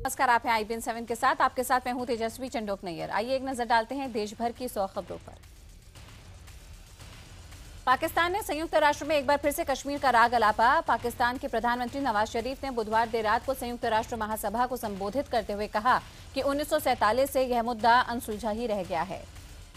नमस्कार, आप हैं IBN 7 के साथ। आपके साथ मैं हूं तेजस्वी चंडोक नैयर। आइए एक नजर डालते हैं देश भर की 100 खबरों पर। पाकिस्तान ने संयुक्त राष्ट्र में एक बार फिर से कश्मीर का राग अलापा। पाकिस्तान के प्रधानमंत्री नवाज शरीफ ने बुधवार देर रात को संयुक्त राष्ट्र महासभा को संबोधित करते हुए कहा कि 1947 से यह मुद्दा अनसुलझा ही रह गया है।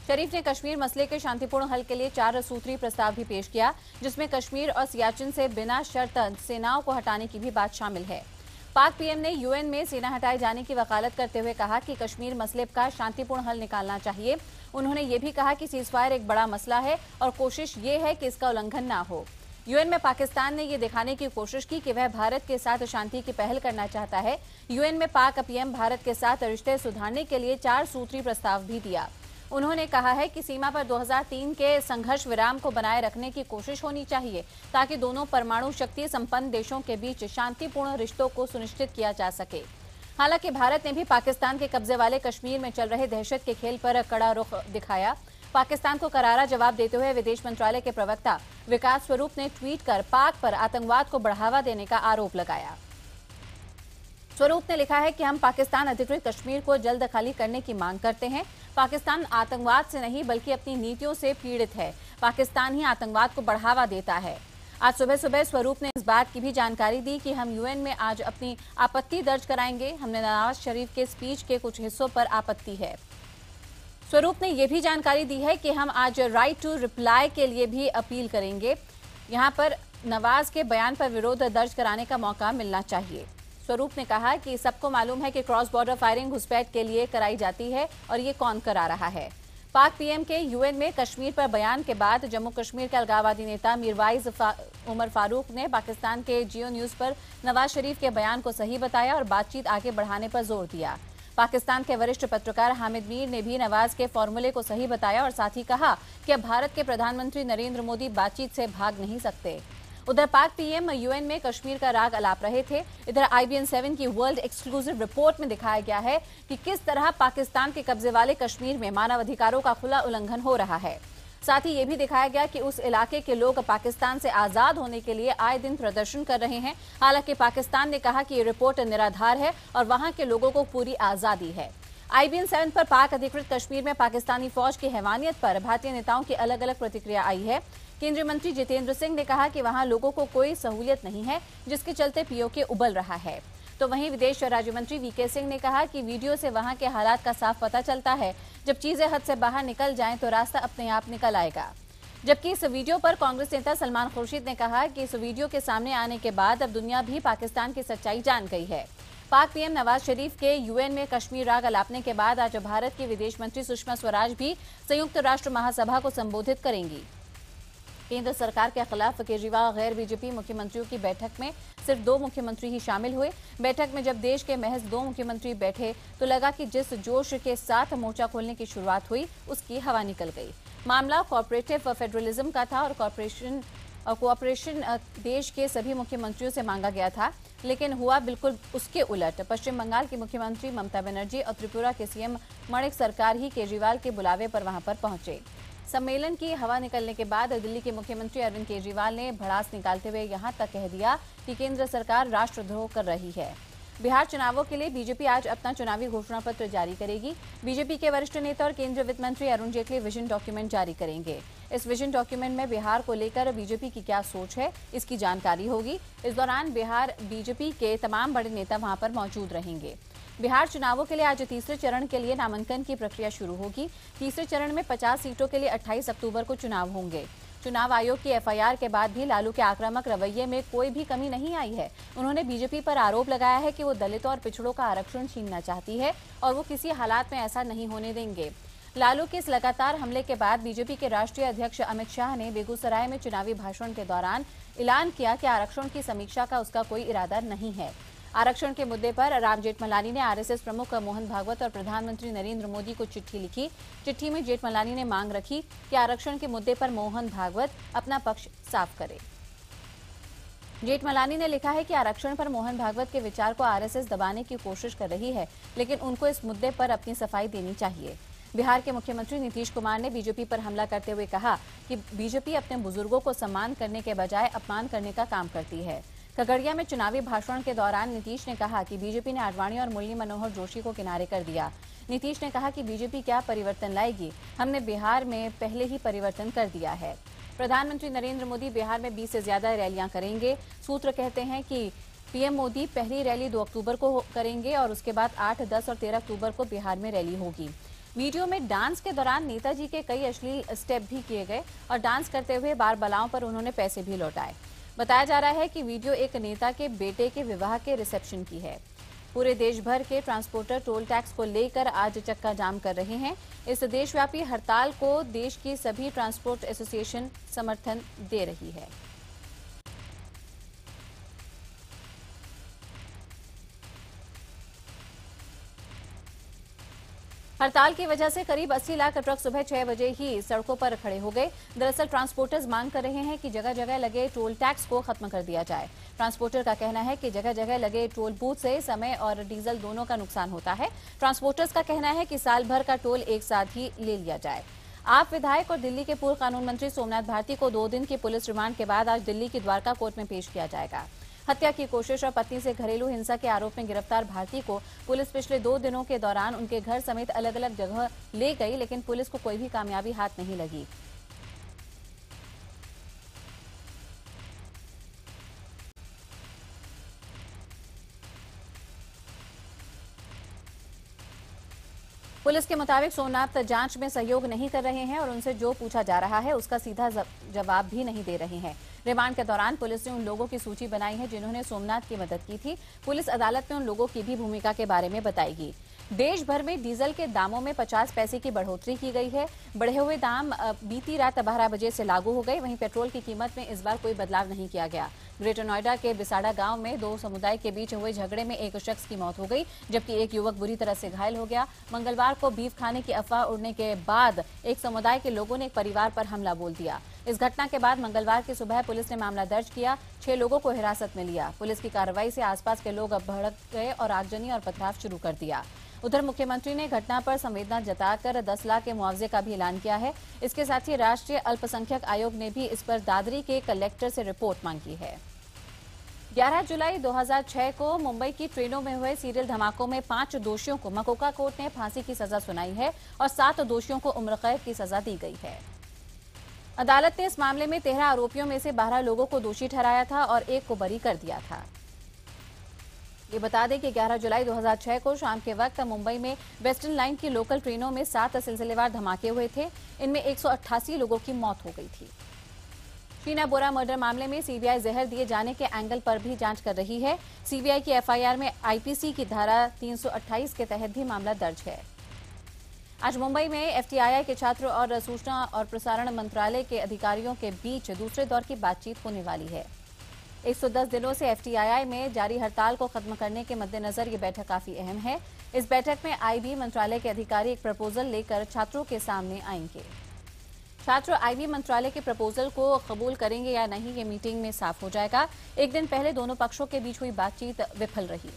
शरीफ ने कश्मीर मसले के शांतिपूर्ण हल के लिए 4 सूत्री प्रस्ताव भी पेश किया, जिसमें कश्मीर और सियाचिन से बिना शर्त सेनाओं को हटाने की भी बात शामिल है। पाक पीएम ने यूएन में सेना हटाए जाने की वकालत करते हुए कहा कि कश्मीर मसले का शांतिपूर्ण हल निकालना चाहिए। उन्होंने ये भी कहा कि सीजफायर एक बड़ा मसला है और कोशिश ये है कि इसका उल्लंघन ना हो। यूएन में पाकिस्तान ने ये दिखाने की कोशिश की कि वह भारत के साथ शांति की पहल करना चाहता है। यूएन में पाक पीएम भारत के साथ रिश्ते सुधारने के लिए 4 सूत्री प्रस्ताव भी दिया। उन्होंने कहा है कि सीमा पर 2003 के संघर्ष विराम को बनाए रखने की कोशिश होनी चाहिए ताकि दोनों परमाणु शक्ति संपन्न देशों के बीच शांतिपूर्ण रिश्तों को सुनिश्चित किया जा सके। हालांकि भारत ने भी पाकिस्तान के कब्जे वाले कश्मीर में चल रहे दहशत के खेल पर कड़ा रुख दिखाया। पाकिस्तान को करारा जवाब देते हुए विदेश मंत्रालय के प्रवक्ता विकास स्वरूप ने ट्वीट कर पाक पर आतंकवाद को बढ़ावा देने का आरोप लगाया। स्वरूप ने लिखा है कि हम पाकिस्तान अधिकृत कश्मीर को जल्द खाली करने की मांग करते हैं। पाकिस्तान आतंकवाद से नहीं बल्कि अपनी नीतियों से पीड़ित है। पाकिस्तान ही आतंकवाद को बढ़ावा देता है। आज सुबह सुबह स्वरूप ने इस बात की भी जानकारी दी कि हम यूएन में आज अपनी आपत्ति दर्ज कराएंगे। हमने नवाज शरीफ के स्पीच के कुछ हिस्सों पर आपत्ति है। स्वरूप ने यह भी जानकारी दी है कि हम आज राइट टू रिप्लाई के लिए भी अपील करेंगे। यहां पर नवाज के बयान पर विरोध दर्ज कराने का मौका मिलना चाहिए। स्वरूप ने कहा कि सबको मालूम है कि क्रॉस बॉर्डर फायरिंग घुसपैठ के लिए कराई जाती है और ये कौन करा रहा है। पाक पीएम के यूएन में कश्मीर पर बयान के बाद जम्मू कश्मीर के अलगाववादी नेता मीरवाइज उमर फारूक ने पाकिस्तान के जियो न्यूज पर नवाज शरीफ के बयान को सही बताया और बातचीत आगे बढ़ाने पर जोर दिया। पाकिस्तान के वरिष्ठ पत्रकार हामिद मीर ने भी नवाज के फॉर्मूले को सही बताया और साथ ही कहा कि अब भारत के प्रधानमंत्री नरेंद्र मोदी बातचीत से भाग नहीं सकते। उधर पाक पीएम यूएन में कश्मीर का राग अलाप रहे थे। इधर IBN 7 की वर्ल्ड एक्सक्लूसिव रिपोर्ट में दिखाया गया है कि किस तरह पाकिस्तान के कब्जे वाले कश्मीर में मानवाधिकारों का खुला उल्लंघन हो रहा है। साथ ही ये भी दिखाया गया कि उस इलाके के लोग पाकिस्तान से आजाद होने के लिए आए दिन प्रदर्शन कर रहे हैं। हालांकि पाकिस्तान ने कहा कि ये रिपोर्ट निराधार है और वहां के लोगों को पूरी आजादी है। IBN 7 पर पाक अधिकृत कश्मीर में पाकिस्तानी फौज की हैवानियत पर भारतीय नेताओं की अलग अलग प्रतिक्रिया आई है। केंद्रीय मंत्री जितेंद्र सिंह ने कहा कि वहां लोगों को कोई सहूलियत नहीं है, जिसके चलते POK उबल रहा है। तो वहीं विदेश राज्य मंत्री VK सिंह ने कहा कि वीडियो से वहां के हालात का साफ पता चलता है। जब चीजें हद से बाहर निकल जाएं तो रास्ता अपने आप निकल आएगा। जबकि इस वीडियो पर कांग्रेस नेता सलमान खुर्शीद ने कहा कि इस वीडियो के सामने आने के बाद अब दुनिया भी पाकिस्तान की सच्चाई जान गई है। पाक पीएम नवाज शरीफ के यूएन में कश्मीर राग अलापने के बाद आज भारत की विदेश मंत्री सुषमा स्वराज भी संयुक्त राष्ट्र महासभा को संबोधित करेंगी। केंद्र सरकार के खिलाफ केजरीवाल गैर बीजेपी मुख्यमंत्रियों की बैठक में सिर्फ 2 मुख्यमंत्री ही शामिल हुए। बैठक में जब देश के महज 2 मुख्यमंत्री बैठे तो लगा कि जिस जोश के साथ मोर्चा खोलने की शुरुआत हुई उसकी हवा निकल गई। मामला कोऑपरेटिव फेडरलिज्म का था और कोऑपरेशन देश के सभी मुख्यमंत्रियों से मांगा गया था, लेकिन हुआ बिल्कुल उसके उलट। पश्चिम बंगाल की मुख्यमंत्री ममता बनर्जी और त्रिपुरा के सीएम माणिक सरकार ही केजरीवाल के बुलावे पर वहां पर पहुंचे। सम्मेलन की हवा निकलने के बाद दिल्ली के मुख्यमंत्री अरविंद केजरीवाल ने भड़ास निकालते हुए यहां तक कह दिया कि केंद्र सरकार राष्ट्रद्रोह कर रही है। बिहार चुनावों के लिए बीजेपी आज अपना चुनावी घोषणा पत्र जारी करेगी। बीजेपी के वरिष्ठ नेता और केंद्रीय वित्त मंत्री अरुण जेटली विजन डॉक्यूमेंट जारी करेंगे। इस विजन डॉक्यूमेंट में बिहार को लेकर बीजेपी की क्या सोच है, इसकी जानकारी होगी। इस दौरान बिहार बीजेपी के तमाम बड़े नेता वहां पर मौजूद रहेंगे। बिहार चुनावों के लिए आज तीसरे चरण के लिए नामांकन की प्रक्रिया शुरू होगी। तीसरे चरण में 50 सीटों के लिए 28 अक्टूबर को चुनाव होंगे। चुनाव आयोग की FIR के बाद भी लालू के आक्रामक रवैये में कोई भी कमी नहीं आई है। उन्होंने बीजेपी पर आरोप लगाया है कि वो दलितों और पिछड़ों का आरक्षण छीनना चाहती है और वो किसी हालात में ऐसा नहीं होने देंगे। लालू के इस लगातार हमले के बाद बीजेपी के राष्ट्रीय अध्यक्ष अमित शाह ने बेगूसराय में चुनावी भाषण के दौरान ऐलान किया कि आरक्षण की समीक्षा का उसका कोई इरादा नहीं है। आरक्षण के मुद्दे पर राम जेठमलानी ने RSS प्रमुख मोहन भागवत और प्रधानमंत्री नरेंद्र मोदी को चिट्ठी लिखी। चिट्ठी में जेठमलानी ने मांग रखी कि आरक्षण के मुद्दे पर मोहन भागवत अपना पक्ष साफ करे। जेठमलानी ने लिखा है कि आरक्षण पर मोहन भागवत के विचार को RSS दबाने की कोशिश कर रही है, लेकिन उनको इस मुद्दे पर अपनी सफाई देनी चाहिए। बिहार के मुख्यमंत्री नीतीश कुमार ने बीजेपी पर हमला करते हुए कहा कि बीजेपी अपने बुजुर्गों को सम्मान करने के बजाय अपमान करने का काम करती है। खगड़िया में चुनावी भाषण के दौरान नीतीश ने कहा कि बीजेपी ने आडवाणी और मुरली मनोहर जोशी को किनारे कर दिया। नीतीश ने कहा कि बीजेपी क्या परिवर्तन लाएगी, हमने बिहार में पहले ही परिवर्तन कर दिया है। प्रधानमंत्री नरेंद्र मोदी बिहार में 20 से ज्यादा रैलियां करेंगे। सूत्र कहते हैं कि पीएम मोदी पहली रैली 2 अक्टूबर को करेंगे और उसके बाद 8, 10 और 13 अक्टूबर को बिहार में रैली होगी। वीडियो में डांस के दौरान नेताजी के कई अश्लील स्टेप भी किए गए और डांस करते हुए बार बालाओं पर उन्होंने पैसे भी लौटाए। बताया जा रहा है कि वीडियो एक नेता के बेटे के विवाह के रिसेप्शन की है। पूरे देश भर के ट्रांसपोर्टर टोल टैक्स को लेकर आज चक्का जाम कर रहे हैं। इस देशव्यापी हड़ताल को देश की सभी ट्रांसपोर्ट एसोसिएशन समर्थन दे रही है। हड़ताल की वजह से करीब 80 लाख ट्रक सुबह 6 बजे ही सड़कों पर खड़े हो गए। दरअसल ट्रांसपोर्टर्स मांग कर रहे हैं कि जगह जगह लगे टोल टैक्स को खत्म कर दिया जाए। ट्रांसपोर्टर का कहना है कि जगह जगह लगे टोल बूथ से समय और डीजल दोनों का नुकसान होता है। ट्रांसपोर्टर्स का कहना है कि साल भर का टोल एक साथ ही ले लिया जाए। आप विधायक और दिल्ली के पूर्व कानून मंत्री सोमनाथ भारती को 2 दिन के पुलिस रिमांड के बाद आज दिल्ली की द्वारका कोर्ट में पेश किया जाएगा। हत्या की कोशिश और पत्नी से घरेलू हिंसा के आरोप में गिरफ्तार भारती को पुलिस पिछले 2 दिनों के दौरान उनके घर समेत अलग अलग जगह ले गई, लेकिन पुलिस को कोई भी कामयाबी हाथ नहीं लगी। पुलिस के मुताबिक सोमनाथ जांच में सहयोग नहीं कर रहे हैं और उनसे जो पूछा जा रहा है उसका सीधा जवाब भी नहीं दे रहे हैं। रिमांड के दौरान पुलिस ने उन लोगों की सूची बनाई है जिन्होंने सोमनाथ की मदद की थी। पुलिस अदालत में उन लोगों की भी भूमिका के बारे में बताएगी। देश भर में डीजल के दामों में 50 पैसे की बढ़ोतरी की गई है। बढ़े हुए दाम बीती रात 12 बजे से लागू हो गए। वहीं पेट्रोल की कीमत में इस बार कोई बदलाव नहीं किया गया। ग्रेटर नोएडा के बिसाड़ा गांव में 2 समुदाय के बीच हुए झगड़े में एक शख्स की मौत हो गई, जबकि एक युवक बुरी तरह से घायल हो गया। मंगलवार को बीफ खाने की अफवाह उड़ने के बाद एक समुदाय के लोगों ने एक परिवार पर हमला बोल दिया। इस घटना के बाद मंगलवार की सुबह पुलिस ने मामला दर्ज किया। 6 लोगों को हिरासत में लिया। पुलिस की कार्रवाई से आसपास के लोग अब भड़क गए और आगजनी और पथराव शुरू कर दिया। उधर मुख्यमंत्री ने घटना पर संवेदना जताकर 10 लाख के मुआवजे का भी ऐलान किया है। इसके साथ ही राष्ट्रीय अल्पसंख्यक आयोग ने भी इस पर दादरी के कलेक्टर से रिपोर्ट मांगी है। 11 जुलाई 2006 को मुंबई की ट्रेनों में हुए सीरियल धमाकों में 5 दोषियों को मकोका कोर्ट ने फांसी की सजा सुनाई है और 7 दोषियों को उम्र कैद की सजा दी गई है। अदालत ने इस मामले में 13 आरोपियों में से 12 लोगों को दोषी ठहराया था और 1 को बरी कर दिया था। ये बता दें कि 11 जुलाई 2006 को शाम के वक्त मुंबई में वेस्टर्न लाइन की लोकल ट्रेनों में 7 सिलसिलेवार धमाके हुए थे। इनमें 188 लोगों की मौत हो गई थी। शीना बोरा मर्डर मामले में सीबीआई जहर दिए जाने के एंगल पर भी जांच कर रही है। सीबीआई की एफआईआर में आईपीसी की धारा 328 के तहत भी मामला दर्ज है। आज मुंबई में एफटीआईआई के छात्र और सूचना और प्रसारण मंत्रालय के अधिकारियों के बीच दूसरे दौर की बातचीत होने वाली है। 110 दिनों से एफटीआईआई में जारी हड़ताल को खत्म करने के मद्देनजर ये बैठक काफी अहम है। इस बैठक में आईबी मंत्रालय के अधिकारी एक प्रपोजल लेकर छात्रों के सामने आएंगे। छात्र आईबी मंत्रालय के प्रपोजल को कबूल करेंगे या नहीं, ये मीटिंग में साफ हो जाएगा। एक दिन पहले दोनों पक्षों के बीच हुई बातचीत विफल रही।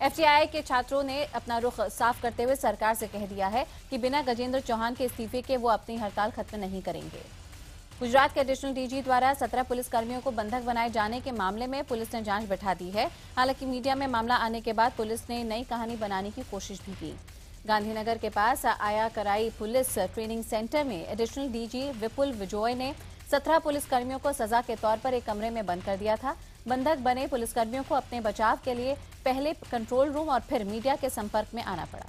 एफटीआईआई के छात्रों ने अपना रुख साफ करते हुए सरकार से कह दिया है कि बिना गजेंद्र चौहान के इस्तीफे के वो अपनी हड़ताल खत्म नहीं करेंगे। गुजरात के एडिशनल डीजी द्वारा 17 पुलिसकर्मियों को बंधक बनाए जाने के मामले में पुलिस ने जांच बैठा दी है। हालांकि मीडिया में मामला आने के बाद पुलिस ने नई कहानी बनाने की कोशिश भी की। गांधीनगर के पास आया कराई पुलिस ट्रेनिंग सेंटर में एडिशनल डीजी विपुल विजॉय ने 17 पुलिसकर्मियों को सजा के तौर पर एक कमरे में बंद कर दिया था। बंधक बने पुलिसकर्मियों को अपने बचाव के लिए पहले कंट्रोल रूम और फिर मीडिया के संपर्क में आना पड़ा।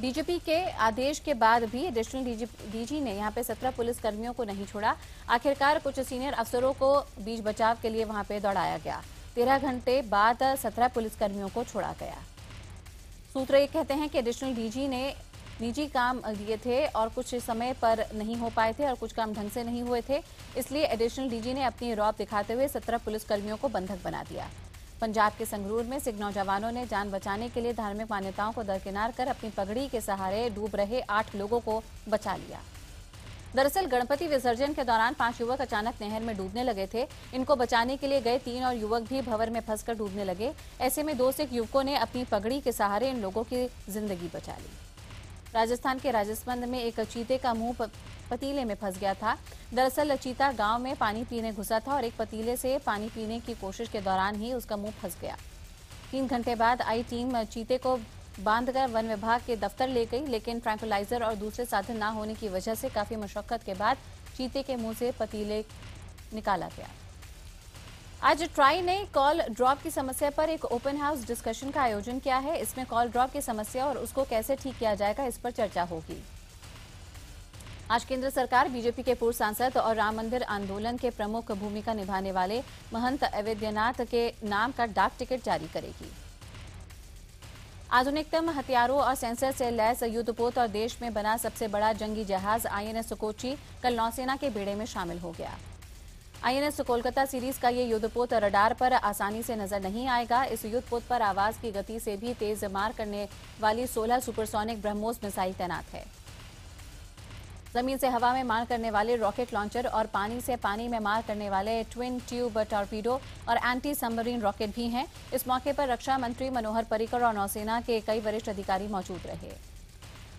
डीजीपी के आदेश के बाद भी एडिशनल डीजी ने यहां पे 17 पुलिसकर्मियों को नहीं छोड़ा। आखिरकार कुछ सीनियर अफसरों को बीच बचाव के लिए वहां पे दौड़ाया गया। 13 घंटे बाद 17 पुलिसकर्मियों को छोड़ा गया। सूत्र ये कहते हैं कि एडिशनल डीजी ने निजी काम दिए थे और कुछ समय पर नहीं हो पाए थे और कुछ काम ढंग से नहीं हुए थे, इसलिए एडिशनल डीजी ने अपनी रौब दिखाते हुए 17 पुलिसकर्मियों को बंधक बना दिया। पंजाब के संगरूर में सिख नौजवानों ने जान बचाने के लिए धार्मिक मान्यताओं को दरकिनार कर अपनी पगड़ी के सहारे डूब रहे 8 लोगों को बचा लिया। दरअसल गणपति विसर्जन के दौरान 5 युवक अचानक नहर में डूबने लगे थे। इनको बचाने के लिए गए 3 और युवक भी भंवर में फंसकर डूबने लगे। ऐसे में 2 सिख युवकों ने अपनी पगड़ी के सहारे इन लोगों की जिंदगी बचा ली। राजस्थान के राजसमंद में एक चीते का मुंह पतीले में फंस गया था। दरअसल चीता गांव में पानी पीने घुसा था और एक पतीले से पानी पीने की कोशिश के दौरान ही उसका मुंह फंस गया। 3 घंटे बाद आई टीम चीते को बांधकर वन विभाग के दफ्तर ले गई, लेकिन ट्रैंकुलाइजर और दूसरे साधन न होने की वजह से काफी मशक्कत के बाद चीते के मुंह से पतीले निकाला गया। आज ट्राई ने कॉल ड्रॉप की समस्या पर एक ओपन हाउस डिस्कशन का आयोजन किया है। इसमें कॉल ड्रॉप की समस्या और उसको कैसे ठीक किया जाएगा, इस पर चर्चा होगी। आज केंद्र सरकार बीजेपी के पूर्व सांसद और राम मंदिर आंदोलन के प्रमुख भूमिका निभाने वाले महंत अवैधनाथ के नाम का डाक टिकट जारी करेगी। आधुनिकतम हथियारों और सेंसर से लैस युद्धपोत और देश में बना सबसे बड़ा जंगी जहाज आईएनएस कोची कल नौसेना के बेड़े में शामिल हो गया। आईएनएस कोलकाता सीरीज का ये युद्धपोत रडार पर आसानी से नजर नहीं आएगा। इस युद्धपोत पर आवाज की गति से भी तेज मार करने वाली 16 सुपरसोनिक ब्रह्मोस मिसाइल तैनात है। जमीन से हवा में मार करने वाले रॉकेट लॉन्चर और पानी से पानी में मार करने वाले ट्विन ट्यूब टॉर्पीडो और एंटी सबमरीन रॉकेट भी हैं। इस मौके पर रक्षा मंत्री मनोहर पर्रिकर और नौसेना के कई वरिष्ठ अधिकारी मौजूद रहे।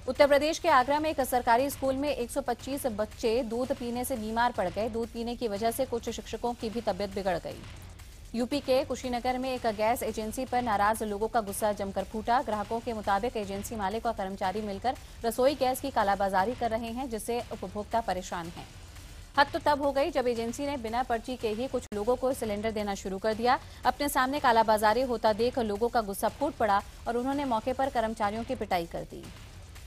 उत्तर प्रदेश के आगरा में एक सरकारी स्कूल में 125 बच्चे दूध पीने से बीमार पड़ गए। दूध पीने की वजह से कुछ शिक्षकों की भी तबीयत बिगड़ गई। यूपी के कुशीनगर में एक गैस एजेंसी पर नाराज लोगों का गुस्सा जमकर फूटा। ग्राहकों के मुताबिक एजेंसी मालिक और कर्मचारी मिलकर रसोई गैस की कालाबाजारी कर रहे हैं, जिससे उपभोक्ता परेशान हैं। हद तो तब हो गई जब एजेंसी ने बिना पर्ची के ही कुछ लोगों को सिलेंडर देना शुरू कर दिया। अपने सामने कालाबाजारी होता देख लोगों का गुस्सा फूट पड़ा और उन्होंने मौके पर कर्मचारियों की पिटाई कर दी।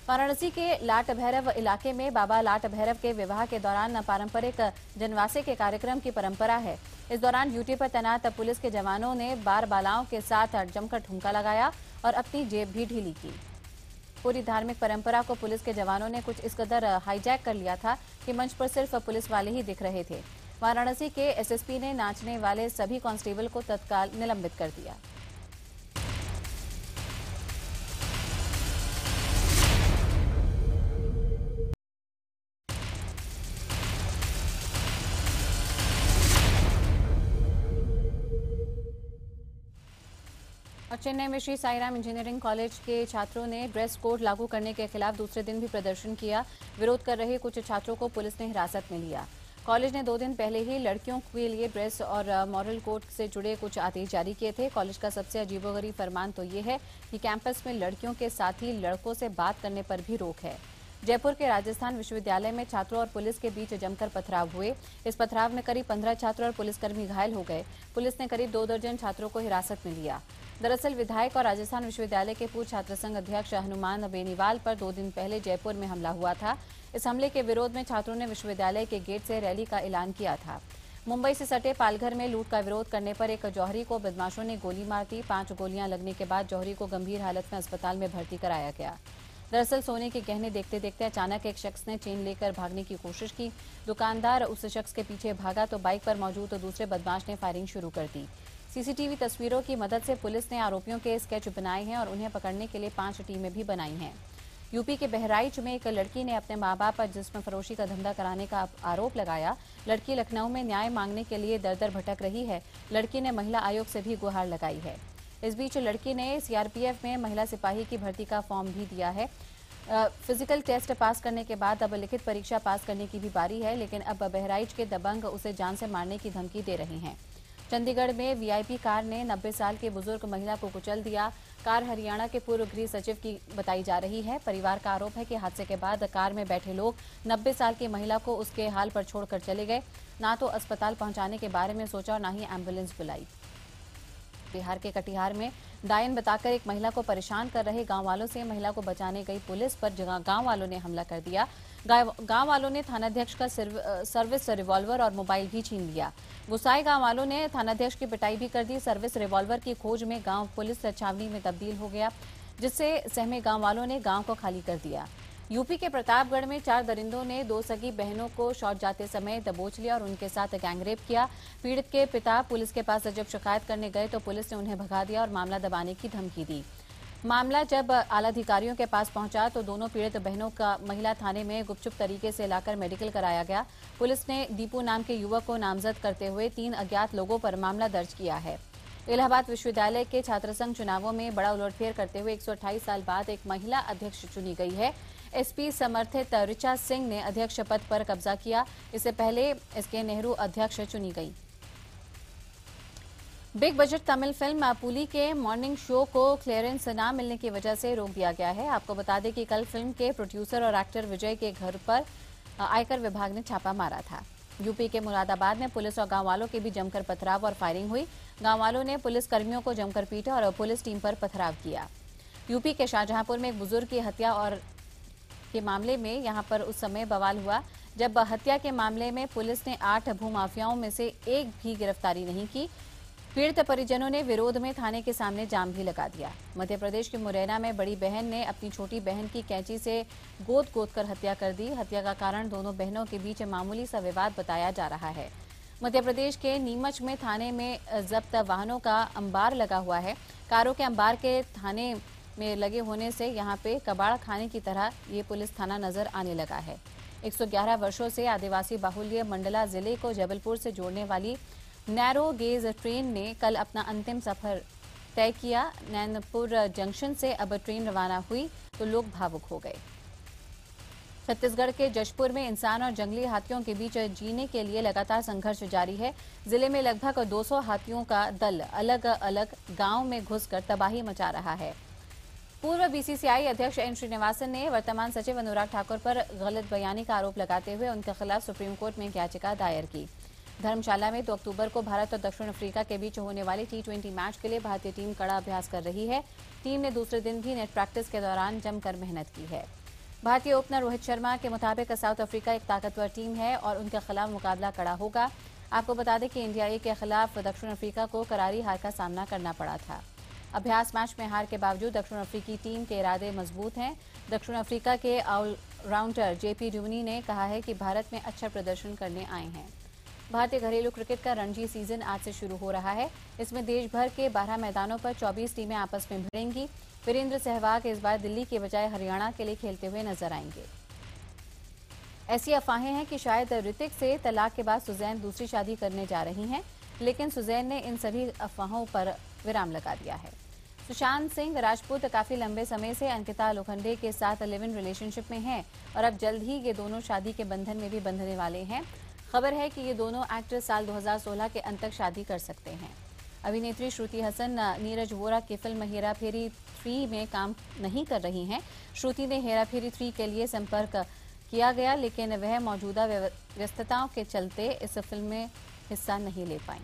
वाराणसी के लाट भैरव इलाके में बाबा लाट भैरव के विवाह के दौरान पारंपरिक जनवासे के कार्यक्रम की परंपरा है। इस दौरान ड्यूटी पर तैनात पुलिस के जवानों ने बार बालाओं के साथ जमकर ठुमका लगाया और अपनी जेब भी ढीली की। पूरी धार्मिक परंपरा को पुलिस के जवानों ने कुछ इस कदर हाईजैक कर लिया था कि मंच पर सिर्फ पुलिस वाले ही दिख रहे थे। वाराणसी के एसएसपी ने नाचने वाले सभी कांस्टेबल को तत्काल निलंबित कर दिया। और चेन्नई में श्री साईराम इंजीनियरिंग कॉलेज के छात्रों ने ड्रेस कोड लागू करने के खिलाफ दूसरे दिन भी प्रदर्शन किया। विरोध कर रहे कुछ छात्रों को पुलिस ने हिरासत में लिया। कॉलेज ने 2 दिन पहले ही लड़कियों के लिए ड्रेस और मॉरल कोड से जुड़े कुछ आदेश जारी किए थे। कॉलेज का सबसे अजीबोगरीब फरमान तो ये है कि कैंपस में लड़कियों के साथ ही लड़कों से बात करने पर भी रोक है। जयपुर के राजस्थान विश्वविद्यालय में छात्रों और पुलिस के बीच जमकर पथराव हुए। इस पथराव में करीब 15 छात्र और पुलिसकर्मी घायल हो गए। पुलिस ने करीब 2 दर्जन छात्रों को हिरासत में लिया। दरअसल विधायक और राजस्थान विश्वविद्यालय के पूर्व छात्र संघ अध्यक्ष हनुमान बेनीवाल पर 2 दिन पहले जयपुर में हमला हुआ था। इस हमले के विरोध में छात्रों ने विश्वविद्यालय के गेट से रैली का ऐलान किया था। मुंबई से सटे पालघर में लूट का विरोध करने पर एक जौहरी को बदमाशों ने गोली मार दी। 5 गोलियां लगने के बाद जौहरी को गंभीर हालत में अस्पताल में भर्ती कराया गया। दरअसल सोने के गहने देखते देखते अचानक एक शख्स ने चेन लेकर भागने की कोशिश की। दुकानदार उस शख्स के पीछे भागा तो बाइक पर मौजूद दूसरे बदमाश ने फायरिंग शुरू कर दी। सीसीटीवी तस्वीरों की मदद से पुलिस ने आरोपियों के स्केच बनाए हैं और उन्हें पकड़ने के लिए 5 टीमें भी बनाई हैं। यूपी के बहराइच में एक लड़की ने अपने मां बाप पर जिस्म फरोशी का धंधा कराने का आरोप लगाया। लड़की लखनऊ में न्याय मांगने के लिए दर दर भटक रही है। लड़की ने महिला आयोग से भी गुहार लगाई है। इस बीच लड़की ने सीआरपीएफ में महिला सिपाही की भर्ती का फॉर्म भी दिया है। फिजिकल टेस्ट पास करने के बाद अब लिखित परीक्षा पास करने की भी बारी है, लेकिन अब बहराइच के दबंग उसे जान से मारने की धमकी दे रहे हैं। चंडीगढ़ में वीआईपी कार ने 90 साल की बुजुर्ग महिला को कुचल दिया। कार हरियाणा के पूर्व गृह सचिव की बताई जा रही है। परिवार का आरोप है कि हादसे के बाद कार में बैठे लोग 90 साल की महिला को उसके हाल पर छोड़कर चले गए। ना तो अस्पताल पहुंचाने के बारे में सोचा और ना ही एम्बुलेंस बुलाई। बिहार के कटिहार में डायन बताकर एक महिला को परेशान कर रहे गांव वालों से महिला को बचाने गई पुलिस पर गांव वालों ने हमला कर दिया। गांव वालों ने थानाध्यक्ष का सर्विस रिवॉल्वर और मोबाइल भी छीन लिया। गुस्साए गांव वालों ने थानाध्यक्ष की पिटाई भी कर दी। सर्विस रिवॉल्वर की खोज में गांव पुलिस छावनी में तब्दील हो गया, जिससे सहमे गांव वालों ने गांव को खाली कर दिया। यूपी के प्रतापगढ़ में 4 दरिंदों ने 2 सगी बहनों को शौच जाते समय दबोच लिया और उनके साथ गैंगरेप किया। पीड़ित के पिता पुलिस के पास जब शिकायत करने गए तो पुलिस ने उन्हें भगा दिया और मामला दबाने की धमकी दी। मामला जब आला अधिकारियों के पास पहुंचा तो दोनों पीड़ित बहनों का महिला थाने में गुपचुप तरीके से लाकर मेडिकल कराया गया। पुलिस ने दीपू नाम के युवक को नामजद करते हुए 3 अज्ञात लोगों पर मामला दर्ज किया है। इलाहाबाद विश्वविद्यालय के छात्रसंघ चुनावों में बड़ा उलटफेर करते हुए 128 साल बाद एक महिला अध्यक्ष चुनी गई है। एसपी समर्थित ऋचा सिंह ने अध्यक्ष पद पर कब्जा किया। इससे पहले एसके नेहरू अध्यक्ष चुनी गई। बिग बजट तमिल फिल्म पुली के मॉर्निंग शो को क्लियरेंस न मिलने की वजह से रोक दिया गया है। आपको बता दें कि कल फिल्म के प्रोड्यूसर और एक्टर विजय के घर पर आयकर विभाग ने छापा मारा था। यूपी के मुरादाबाद में पुलिस और गांव वालों के बीच जमकर पथराव और फायरिंग हुई। गांव वालों ने पुलिस कर्मियों को जमकर पीटा और पुलिस टीम पर पथराव किया। यूपी के शाहजहांपुर में एक बुजुर्ग की हत्या और के मामले में यहां पर उस समय बवाल हुआ जब हत्या के मामले में पुलिस ने 8 भूमाफियाओं में से एक भी गिरफ्तारी नहीं की। पीड़ित परिजनों ने विरोध में थाने के सामने जाम भी लगा दिया। मध्य प्रदेश के मुरैना में बड़ी बहन ने अपनी छोटी बहन की कैंची से गोद कर हत्या कर दी। हत्या का कारण दोनों बहनों के बीच मामूली सा विवाद बताया जा रहा है। मध्य प्रदेश के नीमच में थाने में जब्त वाहनों का अंबार लगा हुआ है। कारों के अंबार के थाने में लगे होने से यहां पे कबाड़ खाने की तरह ये पुलिस थाना नजर आने लगा है। 111 वर्षों से आदिवासी बाहुल्य मंडला जिले को जबलपुर से जोड़ने वाली नैरो गेज ट्रेन ने कल अपना अंतिम सफर तय किया। नैनपुर जंक्शन से अब ट्रेन रवाना हुई तो लोग भावुक हो गए। छत्तीसगढ़ के जशपुर में इंसान और जंगली हाथियों के बीच जीने के लिए लगातार संघर्ष जारी है। जिले में लगभग 200 हाथियों का दल अलग अलग गांव में घुसकर तबाही मचा रहा है। पूर्व बीसीसीआई अध्यक्ष एन श्रीनिवासन ने वर्तमान सचिव अनुराग ठाकुर पर गलत बयानी का आरोप लगाते हुए उनके खिलाफ सुप्रीम कोर्ट में एक याचिका दायर की। धर्मशाला में 2 अक्टूबर को भारत और दक्षिण अफ्रीका के बीच होने वाली T20 मैच के लिए भारतीय टीम कड़ा अभ्यास कर रही है। टीम ने दूसरे दिन भी नेट प्रैक्टिस के दौरान जमकर मेहनत की है। भारतीय ओपनर रोहित शर्मा के मुताबिक साउथ अफ्रीका एक ताकतवर टीम है और उनके खिलाफ मुकाबला कड़ा होगा। आपको बता दें कि इंडिया ए के खिलाफ दक्षिण अफ्रीका को करारी हार का सामना करना पड़ा था। अभ्यास मैच में हार के बावजूद दक्षिण अफ्रीकी टीम के इरादे मजबूत हैं। दक्षिण अफ्रीका के ऑलराउंडर जेपी ड्यूनी ने कहा है कि भारत में अच्छा प्रदर्शन करने आए हैं। भारतीय घरेलू क्रिकेट का रणजी सीजन आज से शुरू हो रहा है। इसमें देश भर के 12 मैदानों पर 24 टीमें आपस में भिड़ेंगी। वीरेंद्र सहवाग इस बार दिल्ली के बजाय हरियाणा के लिए खेलते हुए नजर आएंगे। ऐसी अफवाहें हैं कि शायद ऋतिक से तलाक के बाद सुजैन दूसरी शादी करने जा रही हैं, लेकिन सुजैन ने इन सभी अफवाहों पर विराम लगा दिया है। सुशांत सिंह राजपूत काफी लंबे समय से अंकिता लोखंडे के साथ लिव इन रिलेशनशिप में हैं और अब जल्द ही ये दोनों शादी के बंधन में भी बंधने वाले हैं। खबर है कि ये दोनों एक्टर साल 2016 के अंत तक शादी कर सकते हैं। अभिनेत्री श्रुति हसन नीरज वोरा की फिल्म हेरा फेरी 3 में काम नहीं कर रही हैं। श्रुति ने हेरा फेरी 3 के लिए संपर्क किया गया, लेकिन वह मौजूदा व्यस्तताओं के चलते इस फिल्म में हिस्सा नहीं ले पाईं।